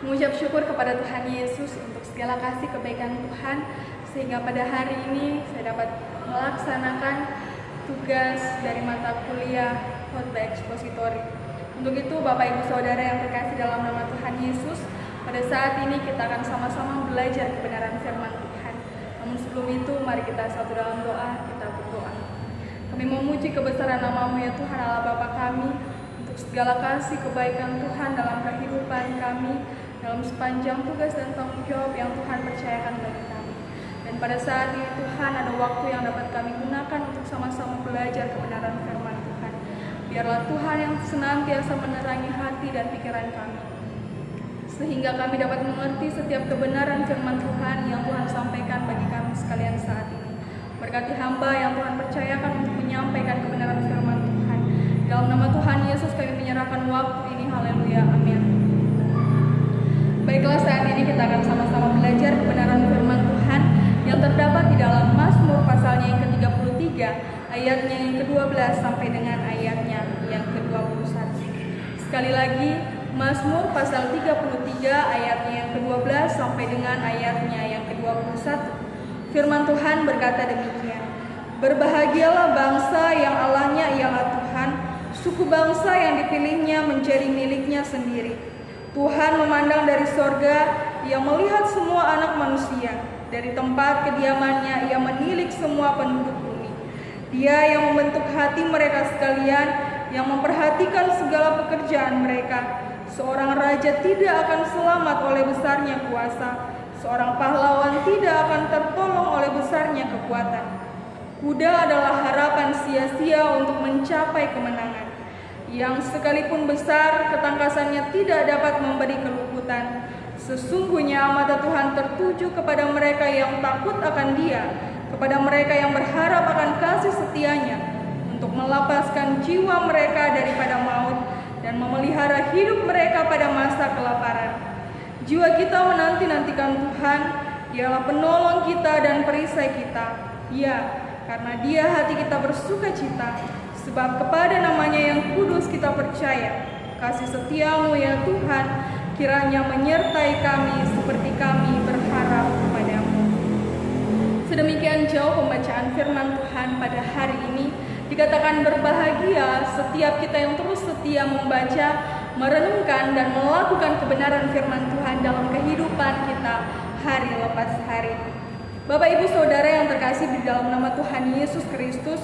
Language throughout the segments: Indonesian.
mengucap syukur kepada Tuhan Yesus untuk segala kasih kebaikan Tuhan, sehingga pada hari ini saya dapat melaksanakan tugas dari mata kuliah khotbah ekspositori. Untuk itu, Bapak Ibu Saudara yang terkasih dalam nama Tuhan Yesus, pada saat ini kita akan sama-sama belajar kebenaran firman Tuhan. Namun sebelum itu, mari kita satu dalam doa, kita berdoa. Kami memuji kebesaran nama-Mu ya Tuhan Allah Bapa kami, untuk segala kasih kebaikan Tuhan dalam kehidupan kami, dalam sepanjang tugas dan tanggung jawab yang Tuhan percayakan bagi kami. Dan pada saat ini Tuhan, ada waktu yang dapat kami gunakan untuk sama-sama belajar kebenaran firman Tuhan. Biarlah Tuhan yang senantiasa menerangi hati dan pikiran kami, sehingga kami dapat mengerti setiap kebenaran firman Tuhan yang Tuhan sampaikan bagi kami sekalian saat ini. Berkati hamba yang Tuhan percayakan untuk menyampaikan kebenaran firman Tuhan. Dalam nama Tuhan Yesus kami menyerahkan waktu ini. Haleluya, amin. Baiklah, saat ini kita akan sama-sama belajar kebenaran firman Tuhan yang terdapat di dalam Mazmur pasalnya yang ke-33, ayatnya yang ke-12 sampai dengan ayatnya yang ke-21. Sekali lagi, Mazmur pasal 33 ayatnya yang ke-12 sampai dengan ayatnya yang ke-21. Firman Tuhan berkata demikian: Berbahagialah bangsa yang Allahnya ialah Tuhan, suku bangsa yang dipilihnya menjadi miliknya sendiri. Tuhan memandang dari sorga, Ia melihat semua anak manusia. Dari tempat kediamannya Ia menilik semua penduduk bumi. Dia yang membentuk hati mereka sekalian, yang memperhatikan segala pekerjaan mereka. Seorang raja tidak akan selamat oleh besarnya kuasa, seorang pahlawan tidak akan tertolong oleh besarnya kekuatan. Kuda adalah harapan sia-sia untuk mencapai kemenangan. Yang sekalipun besar, ketangkasannya tidak dapat memberi keluputan. Sesungguhnya mata Tuhan tertuju kepada mereka yang takut akan Dia, kepada mereka yang berharap akan kasih setianya, untuk melepaskan jiwa mereka daripada maut dan memelihara hidup mereka pada masa kelaparan. Jiwa kita menanti-nantikan Tuhan, Dialah penolong kita dan perisai kita. Ya, karena Dia hati kita bersuka cita, sebab kepada namanya yang kudus kita percaya. Kasih setia-Mu ya Tuhan, kiranya menyertai kami seperti kami berharap kepada-Mu. Sedemikian jauh pembacaan firman Tuhan pada hari ini. Dikatakan berbahagia setiap kita yang terus setia membaca, merenungkan dan melakukan kebenaran firman Tuhan dalam kehidupan kita hari lepas hari. Bapak Ibu Saudara yang terkasih di dalam nama Tuhan Yesus Kristus,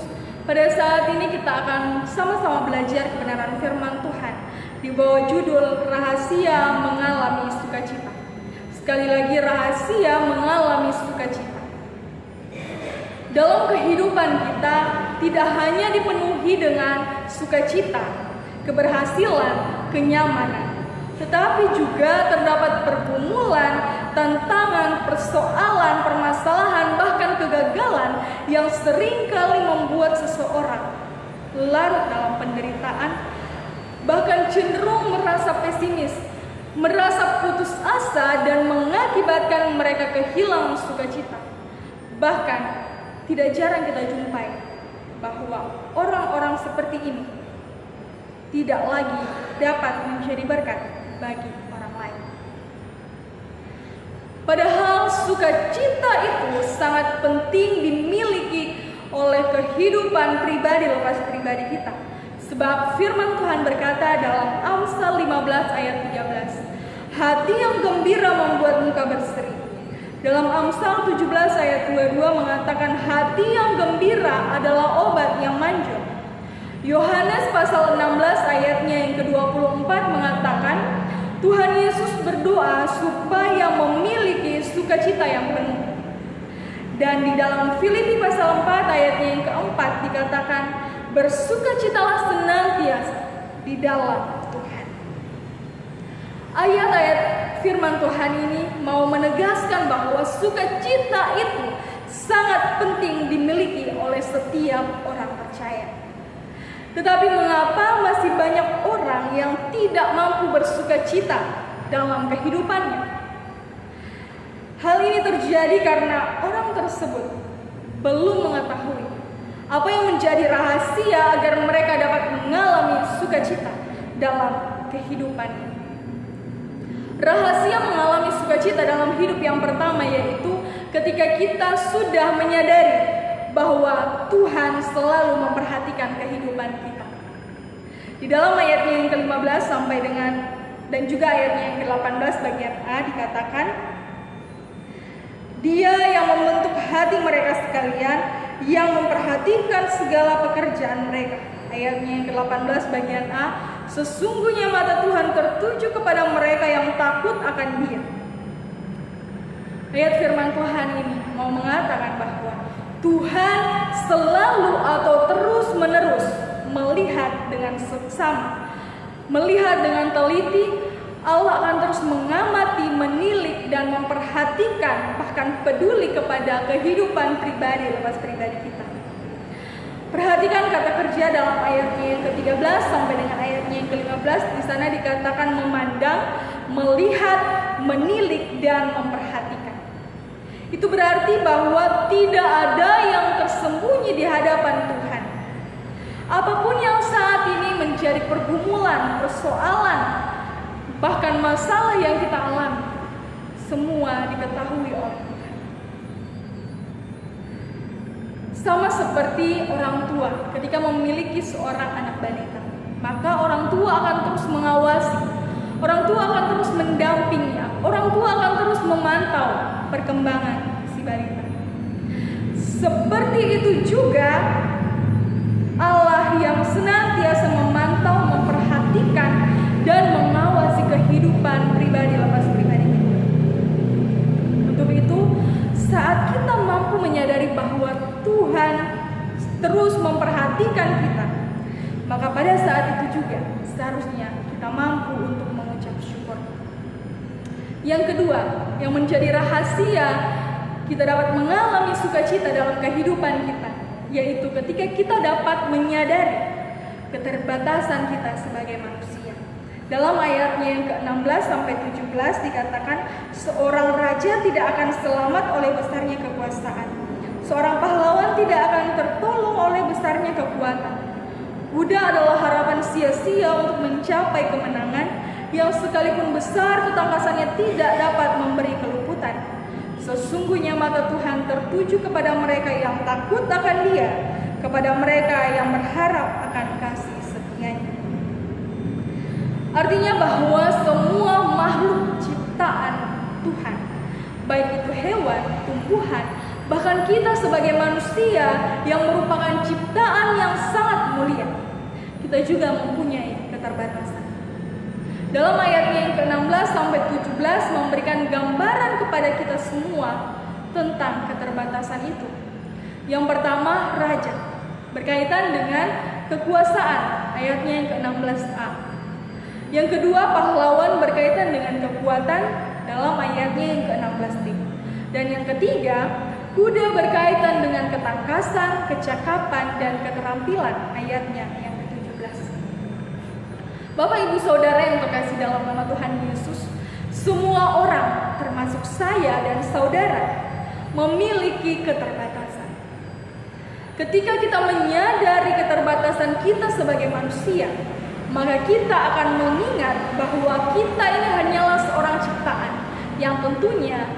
pada saat ini kita akan sama-sama belajar kebenaran firman Tuhan di bawah judul Rahasia Mengalami Sukacita. Sekali lagi, rahasia mengalami sukacita. Dalam kehidupan kita tidak hanya dipenuhi dengan sukacita, keberhasilan, kenyamanan, tetapi juga terdapat pergumulan, tantangan, persoalan, permasalahan, bahkan kegagalan yang seringkali membuat seseorang larut dalam penderitaan, bahkan cenderung merasa pesimis, merasa putus asa, dan mengakibatkan mereka kehilangan sukacita. Bahkan tidak jarang kita jumpai bahwa orang-orang seperti ini tidak lagi dapat menjadi berkat bagi orang lain. Padahal sukacita itu sangat penting dimiliki oleh kehidupan pribadi lepas pribadi kita. Sebab firman Tuhan berkata dalam Amsal 15 ayat 13, hati yang gembira membuat muka berseri. Dalam Amsal 17 ayat 22 mengatakan hati yang gembira adalah obat yang manjur. Yohanes pasal 16 ayatnya yang ke-24 mengatakan Tuhan Yesus berdoa supaya memiliki sukacita yang penuh. Dan di dalam Filipi pasal 4 ayatnya yang ke-4 dikatakan bersukacitalah senantiasa di dalam Tuhan. Ayat-ayat firman Tuhan ini mau menegaskan bahwa sukacita itu sangat penting dimiliki oleh setiap orang percaya. Tetapi mengapa masih banyak orang yang tidak mampu bersukacita dalam kehidupannya? Hal ini terjadi karena orang tersebut belum mengetahui apa yang menjadi rahasia agar mereka dapat mengalami sukacita dalam kehidupannya. Rahasia mengalami sukacita dalam hidup yang pertama yaitu ketika kita sudah menyadari bahwa Tuhan selalu memperhatikan kehidupan kita. Di dalam ayatnya yang ke-15 sampai dengan dan juga ayatnya yang ke-18 bagian A dikatakan, Dia yang membentuk hati mereka sekalian, yang memperhatikan segala pekerjaan mereka. Ayatnya yang ke-18 bagian A, sesungguhnya mata Tuhan tertuju kepada mereka yang takut akan Dia. Ayat firman Tuhan ini mau mengatakan bahwa Tuhan selalu atau terus-menerus melihat dengan seksama, melihat dengan teliti. Allah akan terus mengamati, menilik, dan memperhatikan, bahkan peduli kepada kehidupan pribadi lepas pribadi kita. Perhatikan kata kerja dalam ayatnya yang ke-13 sampai dengan ayatnya yang ke-15. Di sana dikatakan memandang, melihat, menilik, dan memperhatikan. Itu berarti bahwa tidak ada yang tersembunyi di hadapan Tuhan. Apapun yang saat ini menjadi pergumulan, persoalan, bahkan masalah yang kita alami, semua diketahui oleh Tuhan. Sama seperti orang tua ketika memiliki seorang anak balita, maka orang tua akan terus mengawasi, orang tua akan terus mendampinginya, orang tua akan terus memantau perkembangan si balita. Seperti itu juga Allah yang senantiasa memantau, memperhatikan, dan mengawasi kehidupan pribadi lepas pribadi kita. Untuk itu, saat kita mampu menyadari bahwa Tuhan terus memperhatikan kita, maka pada saat itu juga seharusnya kita mampu untuk mengucap syukur. Yang kedua, yang menjadi rahasia kita dapat mengalami sukacita dalam kehidupan kita, yaitu ketika kita dapat menyadari keterbatasan kita sebagai manusia. Dalam ayatnya yang ke-16 sampai 17 dikatakan, seorang raja tidak akan selamat oleh besarnya kekuasaan. Seorang pahlawan tidak akan tertolong oleh besarnya kekuatan. Kuda adalah harapan sia-sia untuk mencapai kemenangan, yang sekalipun besar ketangkasannya tidak dapat memberi keluputan. Sesungguhnya mata Tuhan tertuju kepada mereka yang takut akan Dia, kepada mereka yang berharap akan kasih setia-Nya. Artinya bahwa semua makhluk ciptaan Tuhan, baik itu hewan, tumbuhan, bahkan kita sebagai manusia yang merupakan ciptaan yang sangat mulia, kita juga mempunyai keterbatasan. Dalam ayatnya yang ke-16 sampai 17 memberikan gambaran kepada kita semua tentang keterbatasan itu. Yang pertama, raja, berkaitan dengan kekuasaan, ayatnya yang ke-16a. Yang kedua, pahlawan, berkaitan dengan kekuatan, dalam ayatnya yang ke-16b. Dan yang ketiga, kuda, berkaitan dengan ketangkasan, kecakapan, dan keterampilan, ayatnya yang ke-17. Bapak Ibu Saudara yang terkasih dalam nama Tuhan Yesus, semua orang termasuk saya dan saudara memiliki keterbatasan. Ketika kita menyadari keterbatasan kita sebagai manusia, maka kita akan mengingat bahwa kita ini hanyalah seorang ciptaan yang tentunya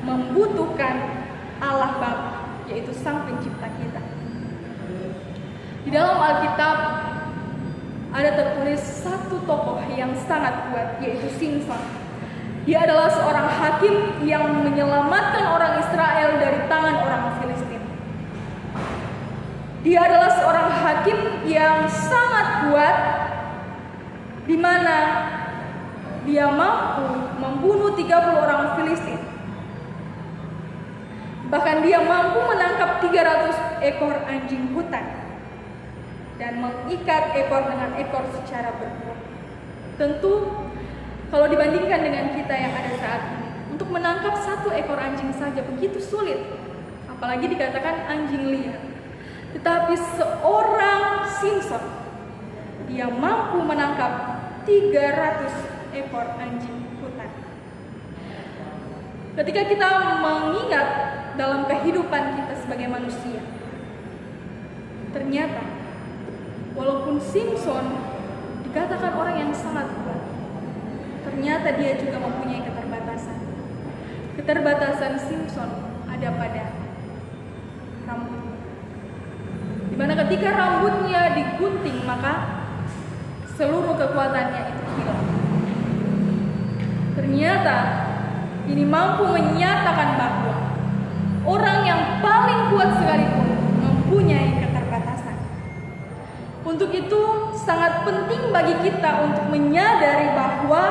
membutuhkan Allah Bapa, yaitu Sang Pencipta kita. Di dalam Alkitab ada tertulis satu tokoh yang sangat kuat, yaitu Simson. Dia adalah seorang hakim yang menyelamatkan orang Israel dari tangan orang Filistin. Dia adalah seorang hakim yang sangat kuat, di mana dia mampu membunuh 30 orang Filistin. Bahkan dia mampu menangkap 300 ekor anjing hutan dan mengikat ekor dengan ekor secara berurut. Tentu kalau dibandingkan dengan kita yang ada saat ini, untuk menangkap satu ekor anjing saja begitu sulit, apalagi dikatakan anjing liar. Tetapi seorang Simson, dia mampu menangkap 300 ekor anjing hutan. Ketika kita mengingat dalam kehidupan kita sebagai manusia, ternyata walaupun Simson dikatakan orang yang sangat kuat, ternyata dia juga mempunyai keterbatasan. Keterbatasan Simpson ada pada rambutnya, dimana ketika rambutnya digunting maka seluruh kekuatannya itu hilang. Ternyata ini mampu menyatakan bahwa orang yang paling kuat sekalipun mempunyai keterbatasan. Untuk itu sangat penting bagi kita untuk menyadari bahwa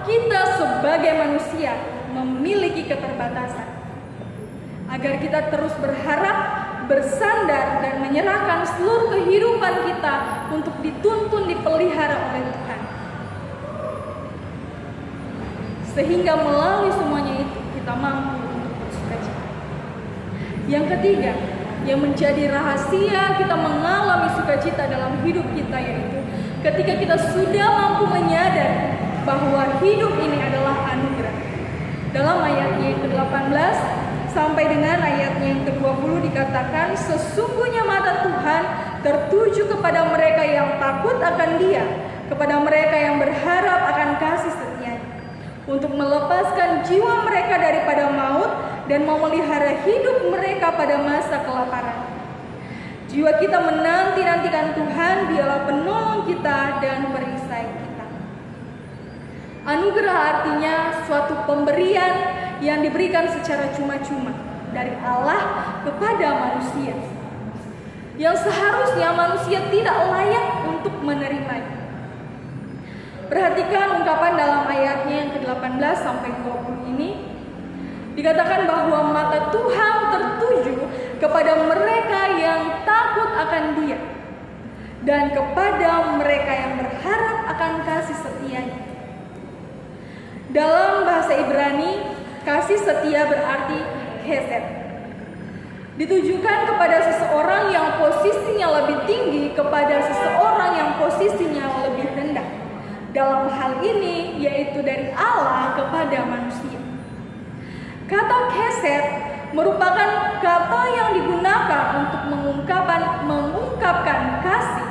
kita sebagai manusia memiliki keterbatasan, agar kita terus berharap, bersandar, dan menyerahkan seluruh kehidupan kita untuk dituntun, dipelihara oleh Tuhan. Sehingga melalui semuanya itu kita mampu untuk bersukacita. Yang ketiga, yang menjadi rahasia kita mengalami sukacita dalam hidup kita, yaitu ketika kita sudah mampu menyadari bahwa hidup ini adalah anugerah. Dalam ayatnya yang ke-18 sampai dengan ayatnya yang ke-20 dikatakan, sesungguhnya mata Tuhan tertuju kepada mereka yang takut akan Dia, kepada mereka yang berharap akan kasih setia-Nya, untuk melepaskan jiwa mereka daripada maut dan memelihara hidup mereka pada masa kelaparan. Jiwa kita menanti-nantikan Tuhan, Dialah penolong kita dan perisai kita. Anugerah artinya suatu pemberian yang diberikan secara cuma-cuma dari Allah kepada manusia, yang seharusnya manusia tidak layak untuk menerimanya. Perhatikan ungkapan dalam ayatnya yang ke-18 sampai 20 ini. Dikatakan bahwa mata Tuhan tertuju kepada mereka yang takut akan Dia dan kepada mereka yang berharap akan kasih setia-Nya. Dalam bahasa Ibrani, kasih setia berarti chesed. Ditujukan kepada seseorang yang posisinya lebih tinggi kepada seseorang yang posisinya lebih rendah. Dalam hal ini yaitu dari Allah kepada manusia. Kata chesed merupakan kata yang digunakan untuk mengungkapkan kasih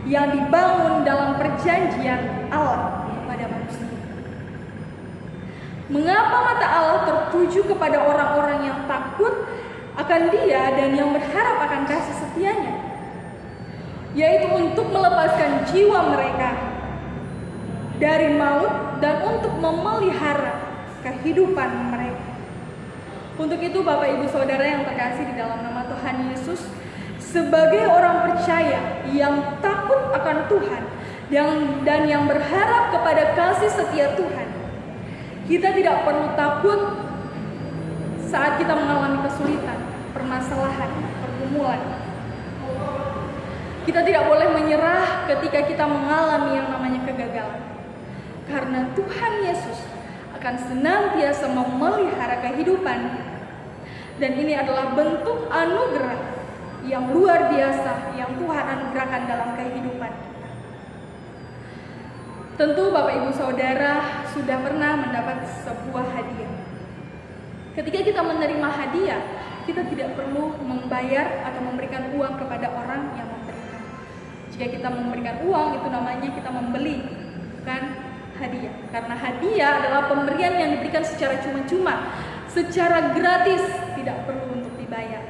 yang dibangun dalam perjanjian Allah kepada manusia. Mengapa mata Allah tertuju kepada orang-orang yang takut akan Dia dan yang berharap akan kasih setia-Nya? Yaitu untuk melepaskan jiwa mereka dari maut dan untuk memelihara kehidupan mereka. Untuk itu Bapak Ibu Saudara yang terkasih di dalam nama Tuhan Yesus, sebagai orang percaya yang takut akan Tuhan dan yang berharap kepada kasih setia Tuhan, kita tidak perlu takut saat kita mengalami kesulitan, permasalahan, pergumulan. Kita tidak boleh menyerah ketika kita mengalami yang namanya kegagalan. Karena Tuhan Yesus akan senantiasa memelihara kehidupan kita. Dan ini adalah bentuk anugerah yang luar biasa yang Tuhan anugerahkan dalam kehidupan kita. Tentu Bapak Ibu Saudara sudah pernah mendapat sebuah hadiah. Ketika kita menerima hadiah, kita tidak perlu membayar atau memberikan uang kepada orang yang memberikan. Jika kita memberikan uang, itu namanya kita membeli, bukan hadiah. Karena hadiah adalah pemberian yang diberikan secara cuma-cuma, secara gratis, tidak perlu untuk dibayar.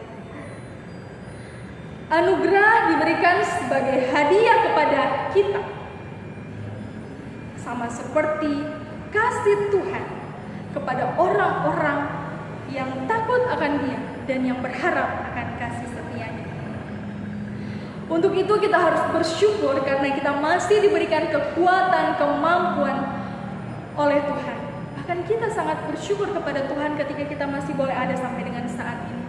Anugerah diberikan sebagai hadiah kepada kita, sama seperti kasih Tuhan kepada orang-orang yang takut akan Dia dan yang berharap akan kasih setia-Nya. Untuk itu kita harus bersyukur karena kita masih diberikan kekuatan, kemampuan oleh Tuhan. Bahkan kita sangat bersyukur kepada Tuhan ketika kita masih boleh ada sampai dengan saat ini.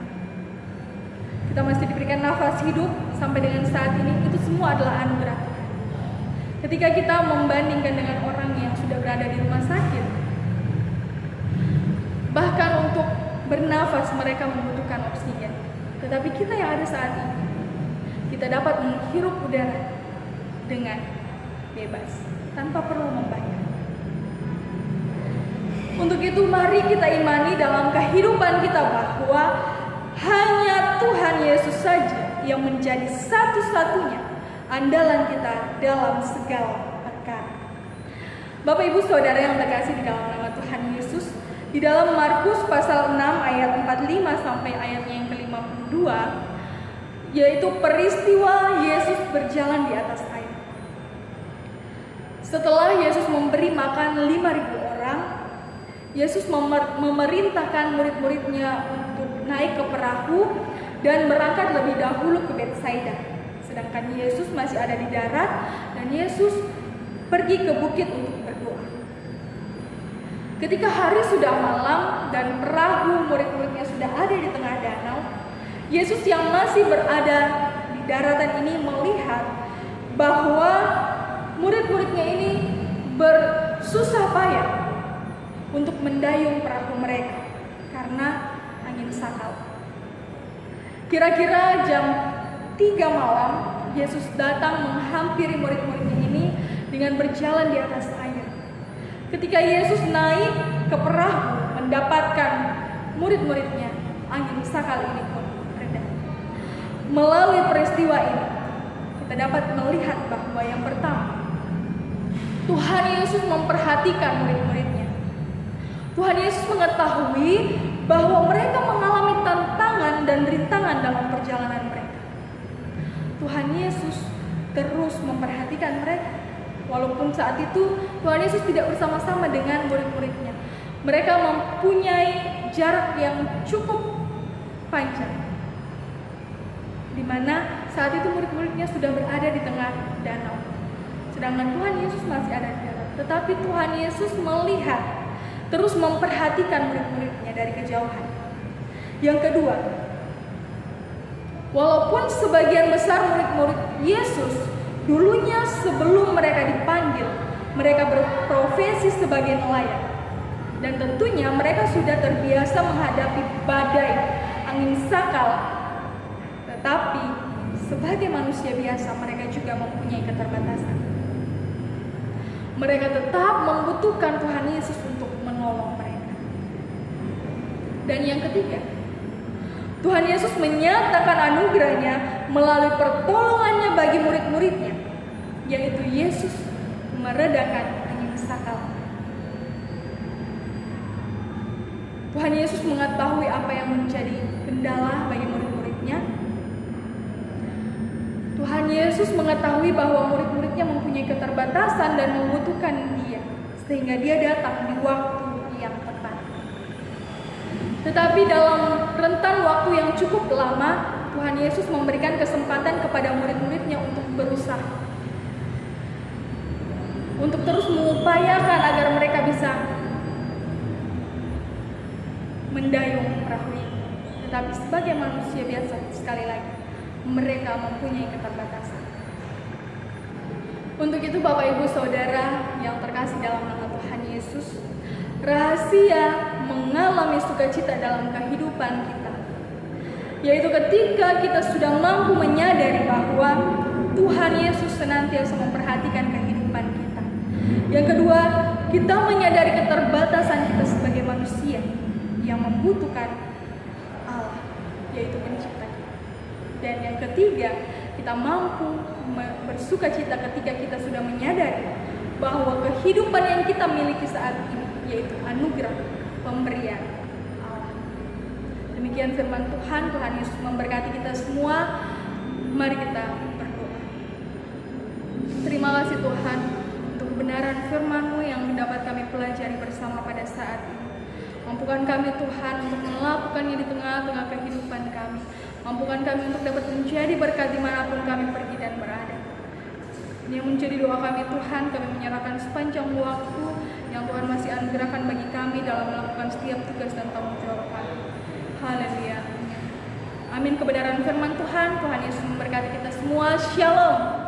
Kita masih diberikan nafas hidup sampai dengan saat ini, itu semua adalah anugerah Tuhan. Ketika kita membandingkan dengan orang yang sudah berada di rumah sakit, bahkan untuk bernafas mereka membutuhkan oksigen. Tetapi kita yang ada saat ini, kita dapat menghirup udara dengan bebas, tanpa perlu membayar. Untuk itu mari kita imani dalam kehidupan kita bahwa hanya Tuhan Yesus saja yang menjadi satu-satunya andalan kita dalam segala perkara. Bapak Ibu Saudara yang terkasih di dalam nama Tuhan Yesus, di dalam Markus pasal 6 ayat 45 sampai ayatnya yang ke-52, yaitu peristiwa Yesus berjalan di atas air. Setelah Yesus memberi makan 5.000 orang, Yesus memerintahkan murid-muridnya untuk naik ke perahu dan berangkat lebih dahulu ke Betsaida. Sedangkan Yesus masih ada di darat dan Yesus pergi ke bukit untuk berdoa. Ketika hari sudah malam dan perahu murid-muridnya sudah ada di tengah danau, Yesus yang masih berada di daratan ini melihat bahwa murid-muridnya ini bersusah payah untuk mendayung perahu mereka karena angin sakal. Kira-kira jam 3 malam, Yesus datang menghampiri murid-muridnya ini dengan berjalan di atas air. Ketika Yesus naik ke perahu mendapatkan murid-muridnya, angin sakal ini pun reda. Melalui peristiwa ini, kita dapat melihat bahwa yang pertama, Tuhan Yesus memperhatikan murid-muridnya. Tuhan Yesus mengetahui bahwa mereka mengalami tantangan dan rintangan dalam perjalanan mereka. Tuhan Yesus terus memperhatikan mereka. Walaupun saat itu Tuhan Yesus tidak bersama-sama dengan murid-muridnya. Mereka mempunyai jarak yang cukup panjang, di mana saat itu murid-muridnya sudah berada di tengah danau. Sedangkan Tuhan Yesus masih ada di darat. Tetapi Tuhan Yesus melihat, terus memperhatikan murid-muridnya dari kejauhan. Yang kedua, walaupun sebagian besar murid-murid Yesus dulunya sebelum mereka dipanggil, mereka berprofesi sebagai nelayan. Dan tentunya mereka sudah terbiasa menghadapi badai, angin sakal. Tetapi sebagai manusia biasa mereka juga mempunyai keterbatasan. Mereka tetap membutuhkan Tuhan Yesus untuk menolong mereka. Dan yang ketiga, Tuhan Yesus menyatakan anugerahnya melalui pertolongannya bagi murid-muridnya, yaitu Yesus meredakan angin sakal. Tuhan Yesus mengetahui apa yang menjadi kendala bagi murid-muridnya. Tuhan Yesus mengetahui bahwa murid-muridnya mempunyai keterbatasan dan membutuhkan Dia, sehingga Dia datang di waktu yang tepat. Tetapi dalam rentan waktu yang cukup lama, Tuhan Yesus memberikan kesempatan kepada murid-muridnya untuk berusaha, untuk terus mengupayakan agar mereka bisa mendayung perahu ini. Tetapi sebagai manusia biasa, sekali lagi, mereka mempunyai keterbatasan. Untuk itu Bapak Ibu Saudara yang terkasih dalam nama Tuhan Yesus, rahasia mengalami sukacita dalam kehidupan kita, yaitu ketika kita sudah mampu menyadari bahwa Tuhan Yesus senantiasa memperhatikan kehidupan kita. Yang kedua, kita menyadari keterbatasan kita sebagai manusia yang membutuhkan Allah, yaitu pencipta kita. Dan yang ketiga, kita mampu bersukacita ketika kita sudah menyadari bahwa kehidupan yang kita miliki saat ini yaitu anugerah pemberian Allah. Demikian firman Tuhan. Tuhan Yesus memberkati kita semua. Mari kita berdoa. Terima kasih Tuhan untuk kebenaran firman-Mu yang dapat kami pelajari bersama pada saat ini. Mampukan kami Tuhan untuk melakukannya di tengah-tengah kehidupan kami. Mampukan kami untuk dapat menjadi berkat dimanapun kami pergi dan berada. Ini yang menjadi doa kami Tuhan. Kami menyerahkan sepanjang waktu yang Tuhan masih anugerahkan bagi kami dalam melakukan setiap tugas dan tanggung jawab kami. Haleluya. Amin. Kebenaran firman Tuhan. Tuhan Yesus memberkati kita semua. Shalom.